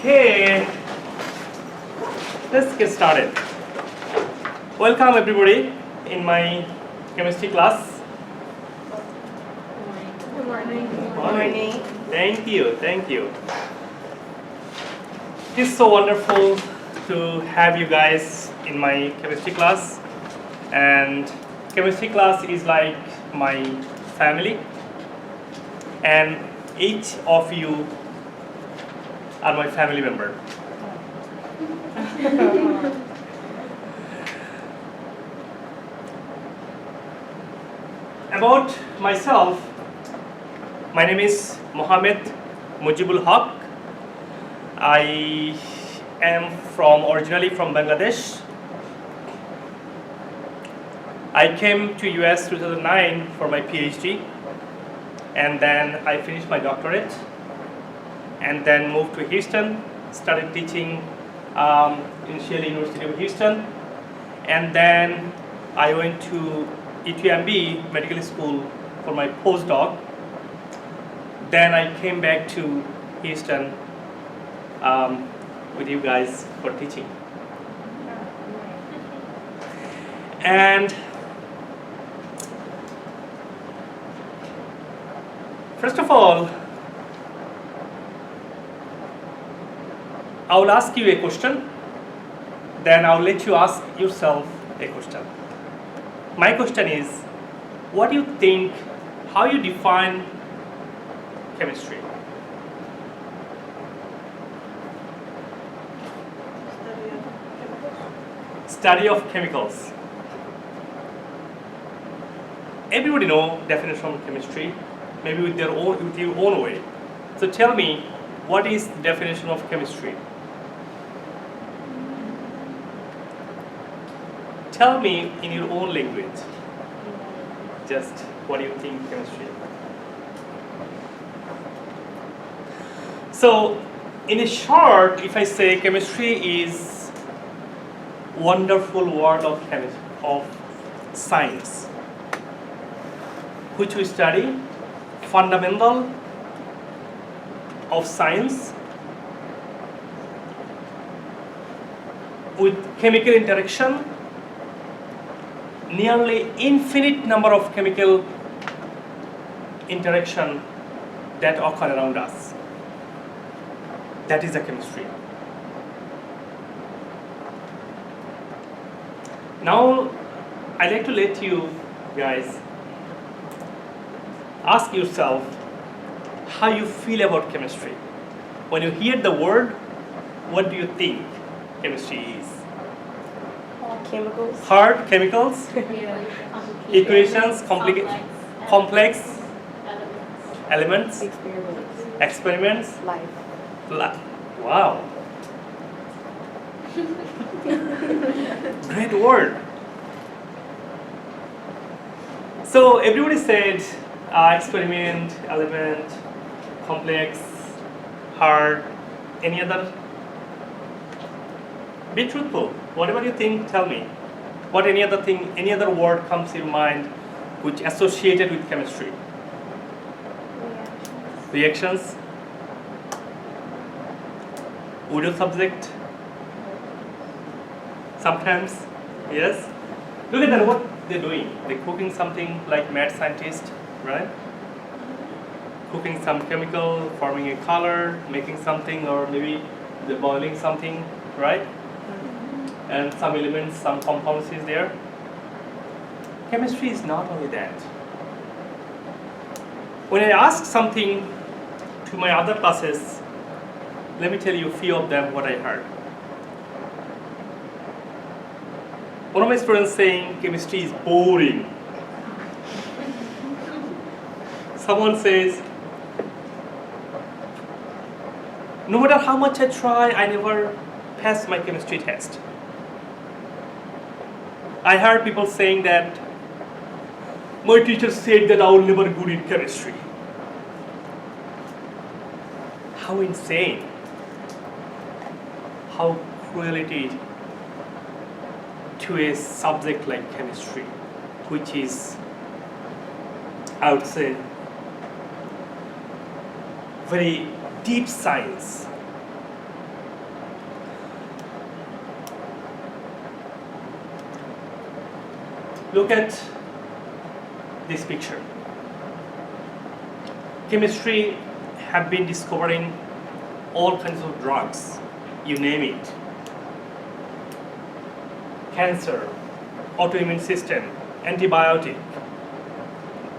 Okay, let's get started. Welcome everybody in my chemistry class. Good morning. Good morning. Thank you, thank you. It's so wonderful to have you guys in my chemistry class, and chemistry class is like my family, and each of you are my family member. About myself, my name is Mohammed Mujibul Haque. I am originally from Bangladesh. I came to US 2009 for my PhD, and then I finished my doctorate, and then moved to Houston, started teaching initially University of Houston, and then I went to UTMB medical school for my postdoc. Then I came back to Houston with you guys for teaching. And first of all, I will ask you a question, then I will let you ask yourself a question. My question is, what do you think, how you define chemistry? Study of chemicals. Everybody know definition of chemistry, maybe with your own way. So tell me, what is the definition of chemistry? Tell me in your own language, just what do you think chemistry is? So, in a short, if I say chemistry is wonderful world of science, which we study fundamental of science with chemical interaction, nearly infinite number of chemical interaction that occur around us. That is the chemistry. Now, I'd like to let you guys ask yourself how you feel about chemistry. When you hear the word, what do you think chemistry is? Chemicals. Hard chemicals, equations, complex elements, experiments. Life. Wow. Great word. So everybody said experiment, element, complex, hard, any other? Be truthful. Whatever you think, tell me. What any other word comes to your mind which associated with chemistry? Reactions. Widow subject. Sometimes, yes. Look at that, what they're doing. They're cooking something like mad scientist, right? Cooking some chemical, forming a color, making something, or maybe they're boiling something, right? And some elements, some compounds is there. Chemistry is not only that. When I ask something to my other classes, let me tell you a few of them what I heard. One of my students saying chemistry is boring. Someone says, no matter how much I try, I never pass my chemistry test. I heard people saying that my teacher said that I will never good in chemistry. How insane. How cruelty to a subject like chemistry, which is, I would say, very deep science, Look at this picture. Chemistry have been discovering all kinds of drugs, you name it. Cancer, autoimmune system, antibiotic,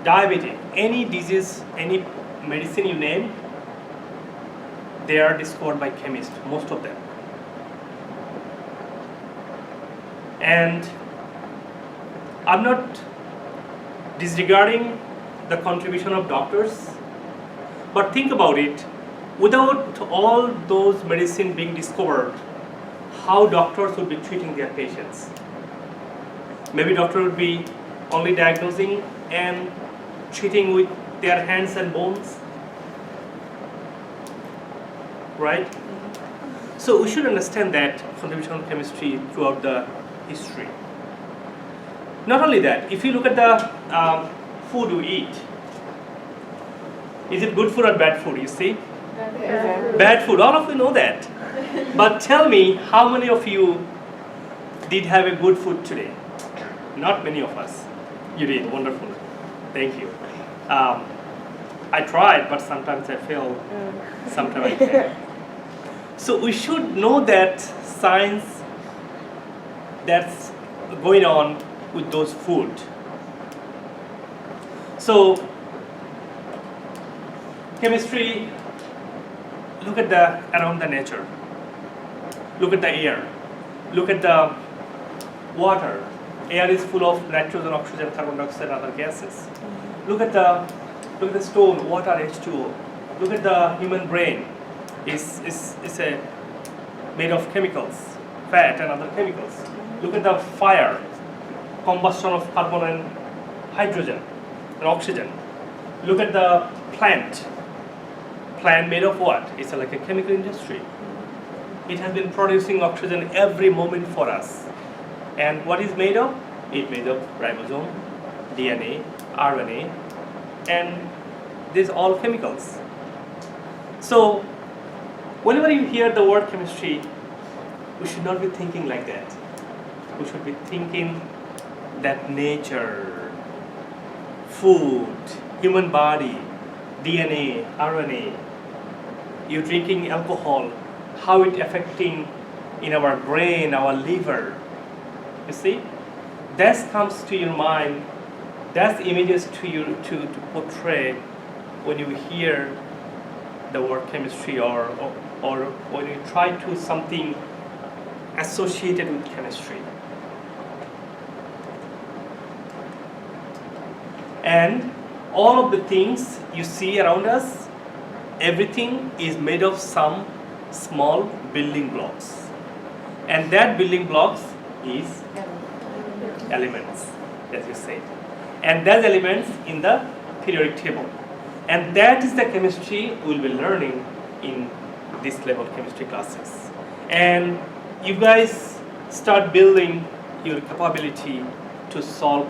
diabetic, any disease, any medicine you name, they are discovered by chemists, most of them. And I'm not disregarding the contribution of doctors, but think about it, without all those medicines being discovered, how doctors would be treating their patients. Maybe doctor would be only diagnosing and treating with their hands and bones, right? So we should understand that contribution of chemistry throughout the history. Not only that, if you look at the food we eat, is it good food or bad food, you see? Bad food, all of you know that. But tell me, how many of you did have a good food today? Not many of us. You did, wonderful. Thank you. I tried, but sometimes I fail, sometimes I can't. So we should know that science that's going on with those food. So chemistry, look at around the nature. Look at the air. Look at the water. Air is full of nitrogen, oxygen, carbon dioxide, and other gases. Look at the stone, water, H2O. Look at the human brain. It's made of chemicals, fat and other chemicals. Look at the fire, combustion of carbon and hydrogen and oxygen. Look at the plant. Plant made of what? It's like a chemical industry. It has been producing oxygen every moment for us. And what is made of? It's made of ribosome, DNA, RNA, and these all chemicals. So whenever you hear the word chemistry, we should not be thinking like that. We should be thinking that nature, food, human body, DNA, RNA, you drinking alcohol, how it affecting in our brain, our liver. You see, that comes to your mind, that's images to you to portray when you hear the word chemistry or when you try to something associated with chemistry. And all of the things you see around us, everything is made of some small building blocks. And that building blocks is elements, as you said. And those elements in the periodic table. And that is the chemistry we'll be learning in this level chemistry classes. And you guys start building your capability to solve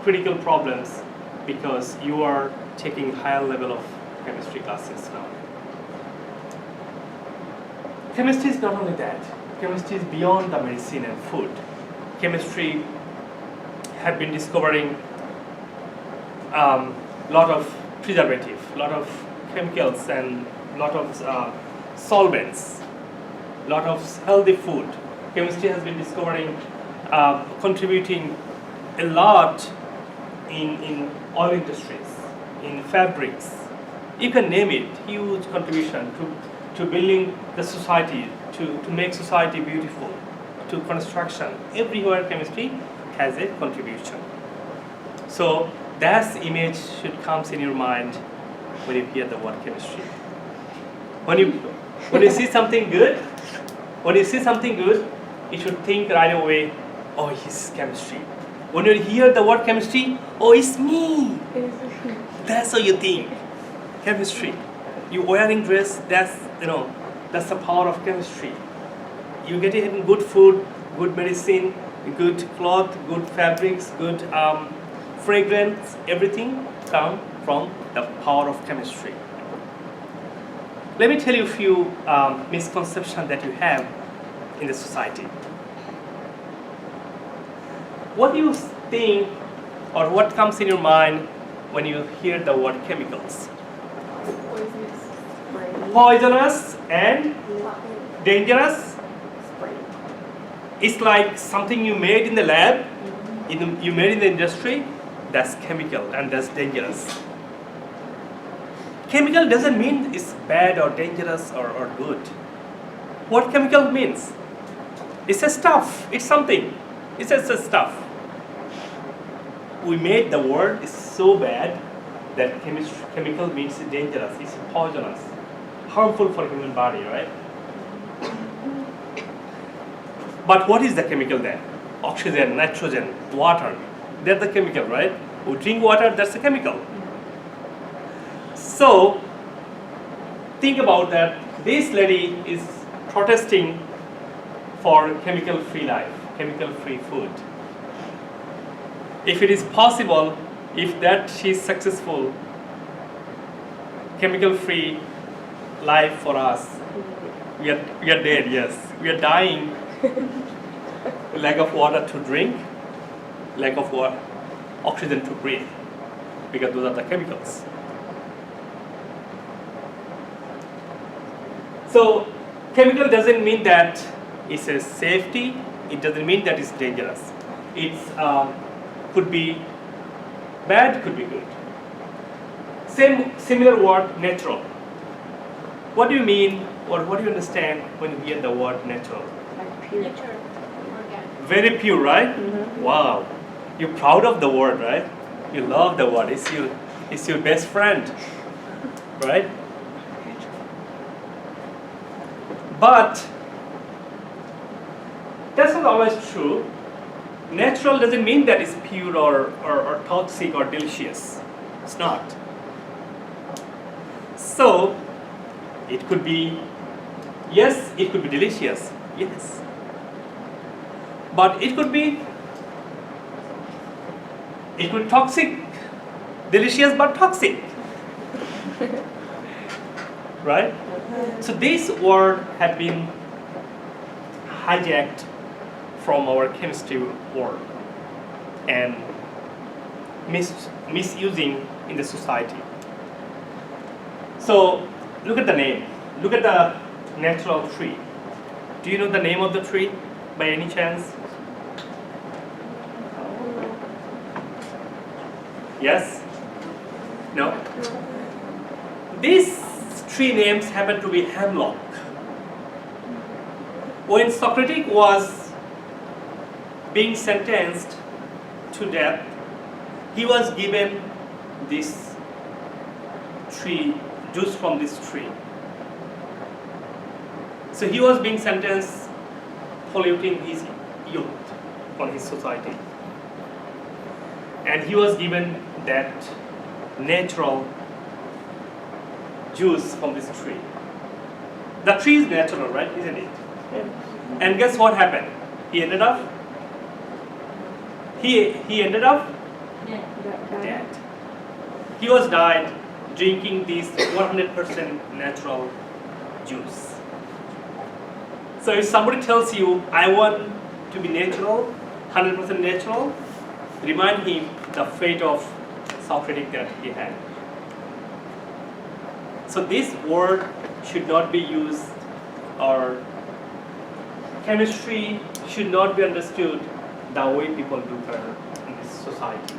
critical problems because you are taking higher level of chemistry classes now. Chemistry is not only that. Chemistry is beyond the medicine and food. Chemistry have been discovering lot of preservative, lot of chemicals and lot of solvents, lot of healthy food. Chemistry has been discovering, contributing a lot in oil industries, in fabrics. You can name it, huge contribution to building the society, to make society beautiful, to construction. Everywhere chemistry has a contribution. So that image should come in your mind when you hear the word chemistry. When you see something good, you should think right away, oh, it's chemistry. When you hear the word chemistry, oh, it's me. That's how you think. Chemistry. You wearing dress, that's the power of chemistry. You get it in good food, good medicine, good cloth, good fabrics, good fragrance, everything comes from the power of chemistry. Let me tell you a few misconceptions that you have in the society. what do you think or what comes in your mind when you hear the word chemicals? Poisonous. Spray. Poisonous and Toxic. dangerous? Spray. It's like something you made in the lab, you made in the industry, that's chemical and that's dangerous. Chemical doesn't mean it's bad or dangerous or good. What chemical means? It's a stuff, it's something. It's just a stuff. We made the word is so bad that chemical means dangerous, it's poisonous, harmful for human body, right? But what is the chemical then? Oxygen, nitrogen, water, they're the chemical, right? We drink water, that's a chemical. So, think about that. This lady is protesting for chemical-free life, chemical-free food. If it is possible, if that she's successful, chemical-free life for us, we are dead, yes. We are dying. Lack of water to drink, lack of water, oxygen to breathe, because those are the chemicals. So, chemical doesn't mean that it's a safety, it doesn't mean that it's dangerous. It's could be bad, could be good. Similar word, natural. What do you mean or what do you understand when you hear the word natural? Like pure. Nature, organic. Very pure, right? Wow. You're proud of the word, right? You love the word. It's your best friend, right? But that's not always true. Natural doesn't mean that it's pure or toxic or delicious. It's not. So, it could be, yes, it could be delicious, yes. But it could be toxic, delicious but toxic. Right? So these words have been hijacked from our chemistry world and misusing in the society. So look at the name. Look at the natural tree. Do you know the name of the tree by any chance? Yes? No? These three names happen to be hemlock. When Socrates was being sentenced to death, he was given this tree, juice from this tree. So he was being sentenced, polluting his youth on his society. And he was given that natural juice from this tree. The tree is natural, right? Isn't it? And guess what happened? He ended up dead. He was died drinking this 100% natural juice. So if somebody tells you, I want to be natural, 100% natural, remind him the fate of Socrates that he had. So this word should not be used, or chemistry should not be understood the way people do in this society.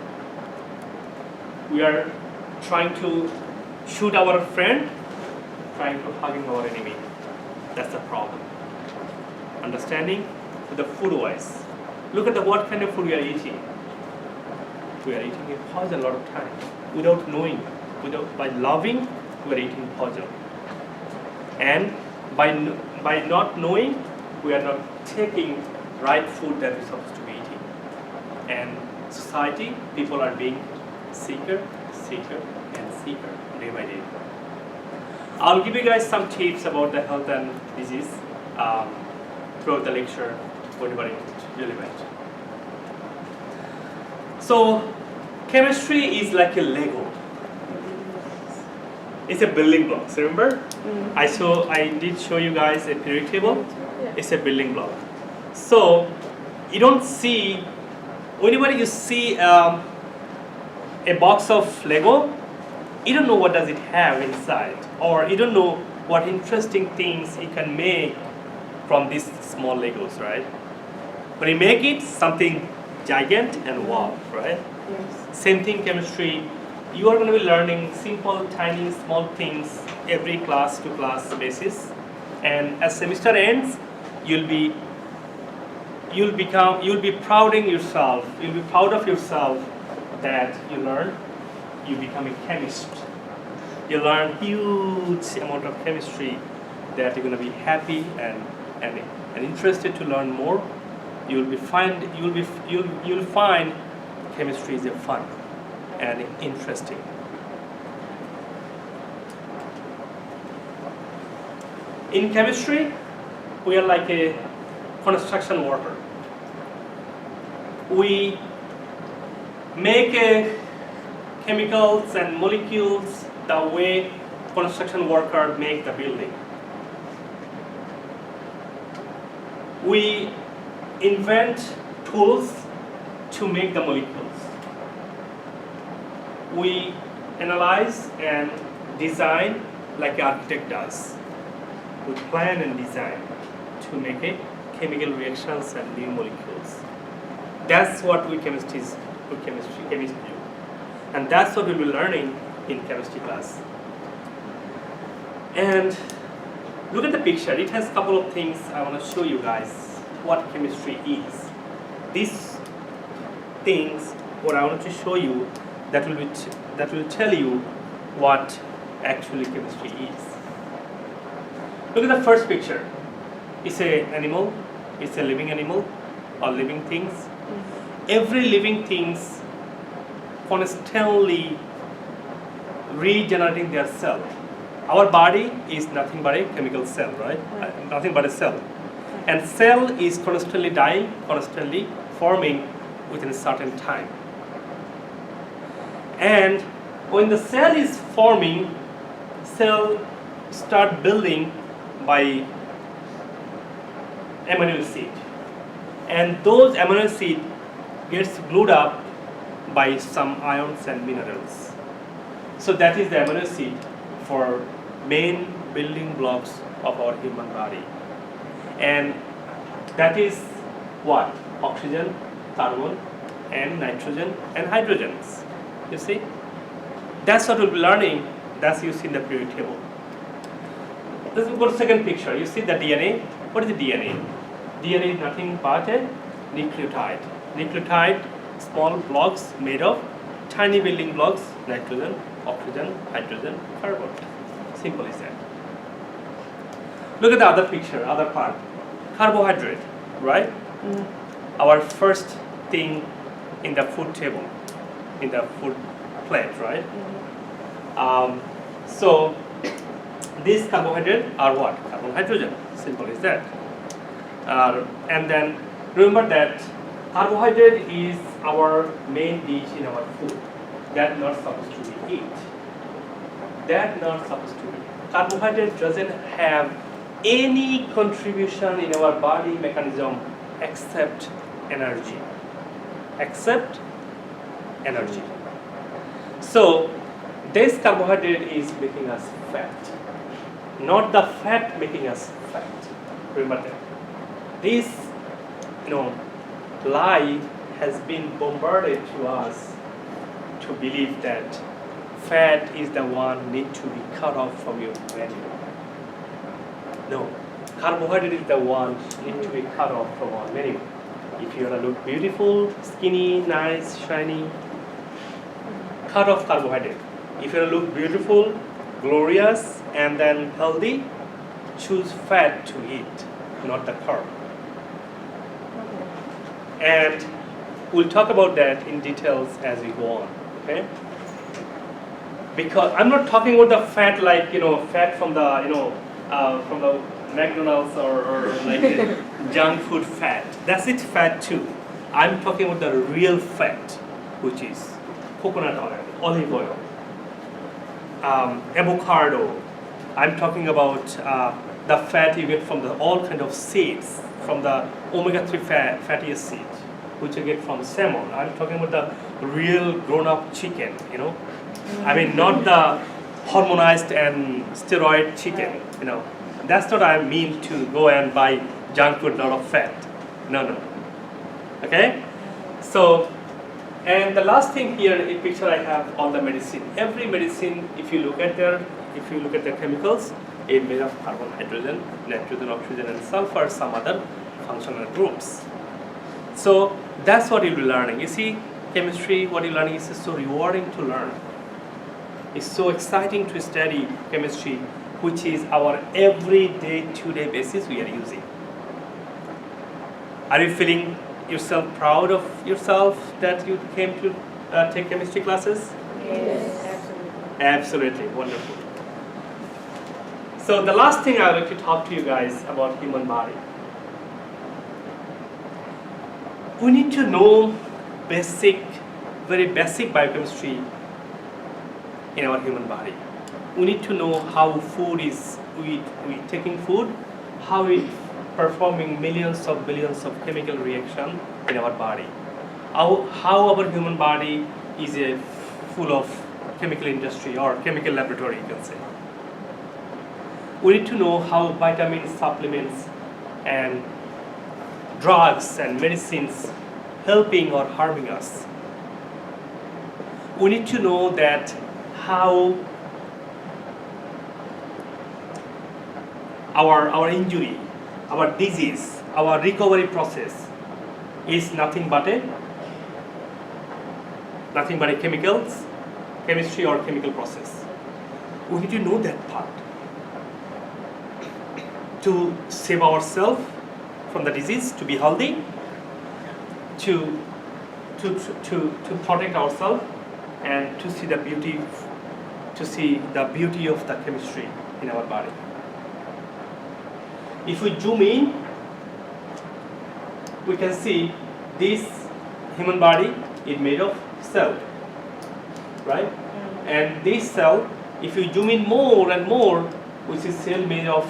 We are trying to shoot our friend, trying to hug our enemy. That's the problem. Understanding the food wise. Look at what kind of food we are eating. We are eating a poison a lot of times without knowing. By loving, we are eating poison. And by not knowing, we are not taking right food that we're supposed to be eating. And society, people are being sicker, and sicker day by day. I'll give you guys some tips about the health and disease throughout the lecture, whatever it relevant. So, chemistry is like a Lego. It's a building block. Remember? I did show you guys a periodic table. It's a building block. So, you don't see whenever you see a box of Lego, you don't know what does it have inside, or you don't know what interesting things you can make from these small Legos, right? When you make it, something giant and wow, right? Yes. Same thing chemistry. You are going to be learning simple, tiny, small things every class to class basis, and as semester ends, you'll be proud of yourself that you become a chemist. You learn huge amount of chemistry that you're going to be happy and interested to learn more. You'll find chemistry is a fun and interesting. In chemistry, we are like a construction worker. We make chemicals and molecules the way construction worker make the building. We invent tools to make the molecules. We analyze and design like an architect does. We plan and design to make it chemical reactions and new molecules. That's what we chemists do. And that's what we'll be learning in chemistry class. And look at the picture. It has a couple of things I want to show you guys what chemistry is. These things, what I want to show you, that will tell you what actually chemistry is. Look at the first picture. It's an animal. It's a living animal or living things. Every living things constantly regenerating their cell. Our body is nothing but a chemical cell, right? Nothing but a cell. And cell is constantly dying, constantly forming within a certain time. And when the cell is forming, cell start building by amino acid. And those amino acid gets glued up by some ions and minerals. So that is the amino acid for main building blocks of our human body. And that is what? Oxygen, carbon, and nitrogen, and hydrogens. You see? That's what we'll be learning. That's you see in the periodic table. Let's go to the second picture. You see the DNA. What is the DNA? DNA is nothing but a nucleotide. Nucleotide, small blocks made of tiny building blocks, nitrogen, oxygen, hydrogen, carbon. Simple as that. Look at the other picture, other part. Carbohydrate, right? Our first thing in the food table, in the food plate, right? So these carbohydrates are what? Carbon, hydrogen. Simple as that. And then remember that carbohydrate is our main dish in our food. That's not supposed to be eat. That's not supposed to be. Carbohydrate doesn't have any contribution in our body mechanism except energy. Except energy. So this carbohydrate is making us fat. Not the fat making us fat. Remember that. This, lie has been bombarded to us to believe that fat is the one need to be cut off from your menu. No, carbohydrate is the one need to be cut off from our menu. If you want to look beautiful, skinny, nice, shiny, cut off carbohydrate. If you want to look beautiful, glorious, and then healthy, choose fat to eat, not the carb. And we'll talk about that in details as we go on, okay? Because I'm not talking about the fat like, fat from the, from the McDonald's or like junk food fat. That's it, fat too. I'm talking about the real fat, which is coconut oil, olive oil, avocado. I'm talking about the fat you get from all kind of seeds, from the omega-3 fatty acids, which you get from salmon. I'm talking about the real grown-up chicken, you know. I mean, not the hormonized and steroid chicken, you know. That's what I mean to go and buy junk food, lot of fat. No. Okay? So, and the last thing here in picture I have all the medicine. Every medicine, if you look at their chemicals, it's made of carbon, hydrogen, nitrogen, oxygen, and sulfur, some other functional groups. So that's what you'll be learning. You see, chemistry, what you're learning is so rewarding to learn. It's so exciting to study chemistry, which is our everyday, two-day basis we are using. Are you feeling yourself proud of yourself that you came to take chemistry classes? Yes. Absolutely, wonderful. So the last thing I would like to talk to you guys about human body. We need to know very basic biochemistry in our human body. We need to know how food is, we taking food, how it performing millions of billions of chemical reaction in our body. How our human body is full of chemical industry or chemical laboratory, you can say. We need to know how vitamins, supplements, and drugs and medicines helping or harming us. We need to know that how our injury, our disease, our recovery process is nothing but a chemistry or chemical process. We need to know that part to save ourselves from the disease, to be healthy, to protect ourselves, and to see the beauty of the chemistry in our body. If we zoom in, we can see this human body is made of cell, right? And this cell, if you zoom in more and more, we see cell made of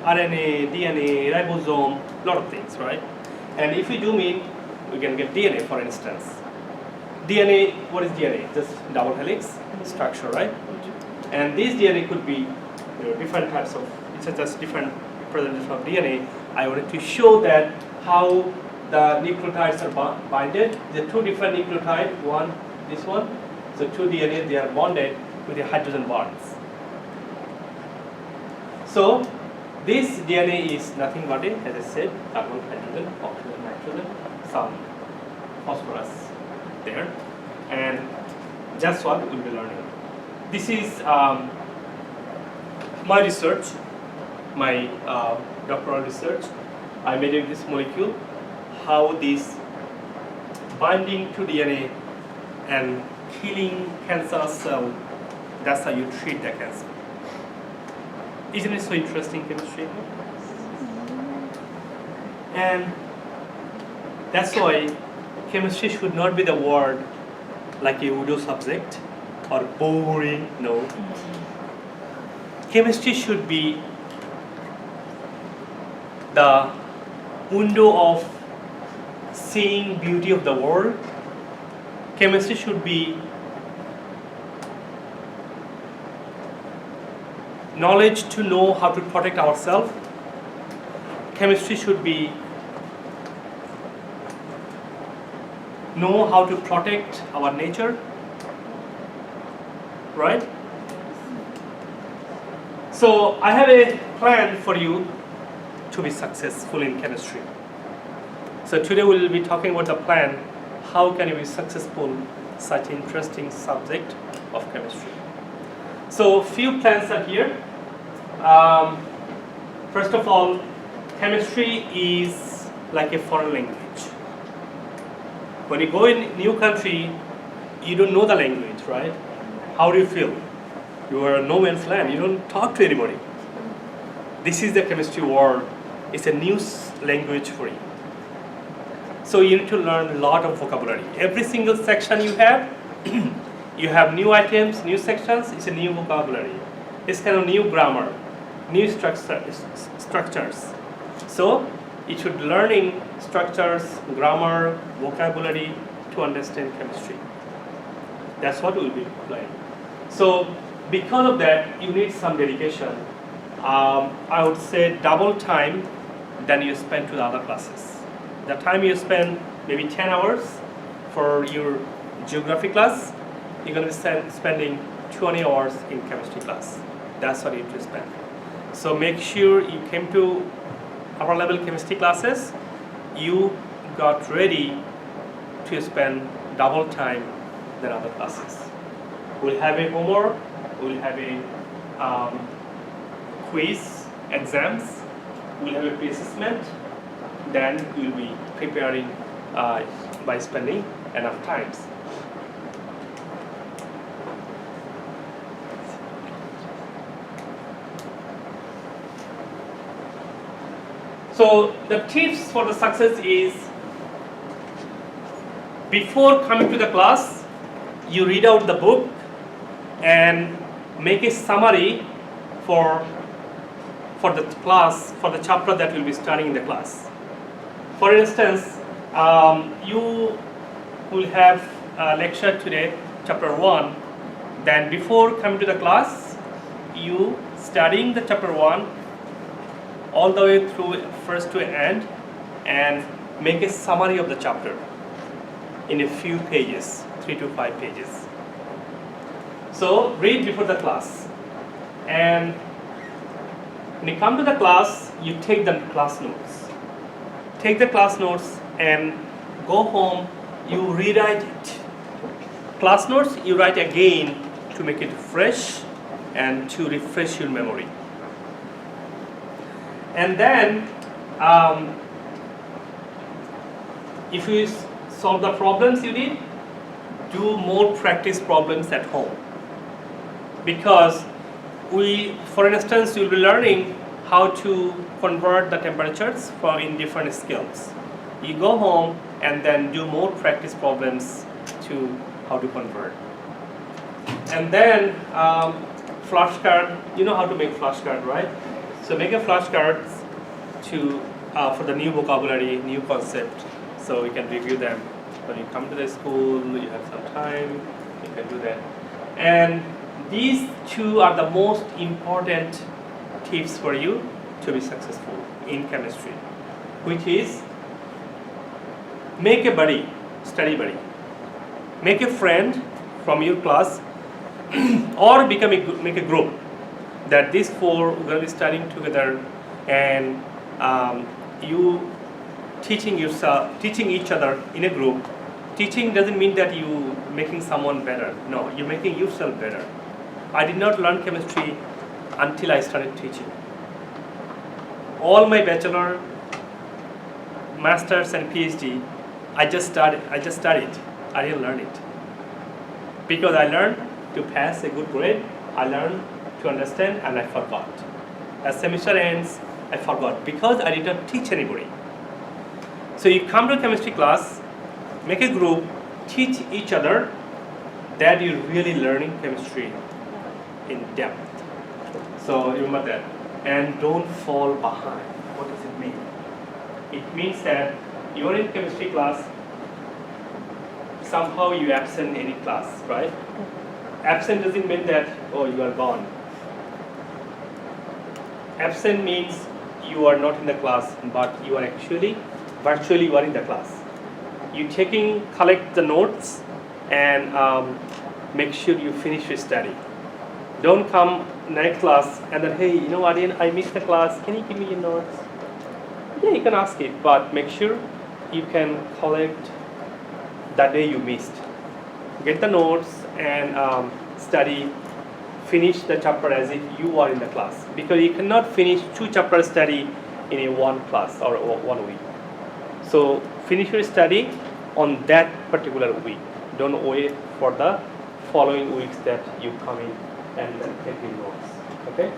RNA, DNA, ribosome, lot of things, right? And if we zoom in, we can get DNA, for instance. DNA, what is DNA? Just double helix structure, right? And this DNA could be different types of, it's just different presentation of DNA. I wanted to show that how the nucleotides are binded. The two different nucleotides, this one. So two DNA, they are bonded with the hydrogen bonds. So this DNA is nothing but a, as I said, carbon, hydrogen, oxygen, nitrogen, some phosphorus there, and that's what we'll be learning. This is my research, my doctoral research. I made this molecule, how this binding to DNA and killing cancer cell, that's how you treat the cancer. Isn't it so interesting, chemistry? And that's why chemistry should not be the word like a Udo subject or boring, no. Chemistry should be the window of seeing beauty of the world. Chemistry should be knowledge to know how to protect ourselves. Chemistry should be know how to protect our nature, right? So I have a plan for you to be successful in chemistry. So today we will be talking about the plan, how can you be successful in such interesting subject of chemistry. So few plans are here. First of all, chemistry is like a foreign language. When you go in new country, you don't know the language, right? How do you feel? You are a no man's land. You don't talk to anybody. This is the chemistry world. It's a new language for you. So you need to learn a lot of vocabulary. Every single section you have, you have new items, new sections. It's a new vocabulary. It's kind of new grammar, new structures. So you should learning structures, grammar, vocabulary to understand chemistry. That's what we'll be applying. So because of that, you need some dedication. I would say double time than you spend to the other classes. The time you spend maybe 10 hours for your geography class, you're going to be spending 20 hours in chemistry class. That's what you need to spend. So make sure you came to upper level chemistry classes, you got ready to spend double time than other classes. We'll have a homework, we'll have a quiz, exams, we'll have a pre-assessment, then we'll be preparing by spending enough times. So the tips for the success is, before coming to the class, you read out the book and make a summary for the class, for the chapter that you'll be studying in the class. For instance, you will have a lecture today, chapter 1. Then before coming to the class, you studying the chapter 1 all the way through first to end and make a summary of the chapter in a few pages, 3 to 5 pages. So read before the class, and when you come to the class, you take the class notes. Take the class notes and go home, you rewrite it. Class notes you write again to make it fresh and to refresh your memory. And then if you solve the problems you did, do more practice problems at home. Because for instance, you'll be learning how to convert the temperatures in different scales. You go home and then do more practice problems to how to convert. And then flashcard, you know how to make flashcard, right? So make a flashcard for the new vocabulary, new concept, so you can review them. When you come to the school, you have some time, you can do that. And these two are the most important tips for you to be successful in chemistry, which is make a buddy, study buddy. Make a friend from your class or make a group that these four are going to be studying together, and you teaching each other in a group. Teaching doesn't mean that you making someone better. No, you're making yourself better. I did not learn chemistry until I started teaching. All my bachelor, masters and PhD, I just studied. I didn't learn it. Because I learned to pass a good grade, I learned to understand, and I forgot. As semester ends, I forgot because I did not teach anybody. So you come to chemistry class, make a group, teach each other, that you're really learning chemistry in depth. So remember that. And don't fall behind. What does it mean? It means that you're in chemistry class, somehow you absent any class, right? Absent doesn't mean that, oh, you are gone. Absent means you are not in the class, but you are actually, virtually you are in the class. You collect the notes and make sure you finish your study. Don't come next class and then, hey, you know what, I missed the class, can you give me your notes? Yeah, you can ask it, but make sure you can collect the day you missed. Get the notes and study, finish the chapter as if you are in the class. Because you cannot finish 2 chapter study in a 1 class or 1 week. So finish your study on that particular week. Don't wait for the following weeks that you come in and take your notes. Okay?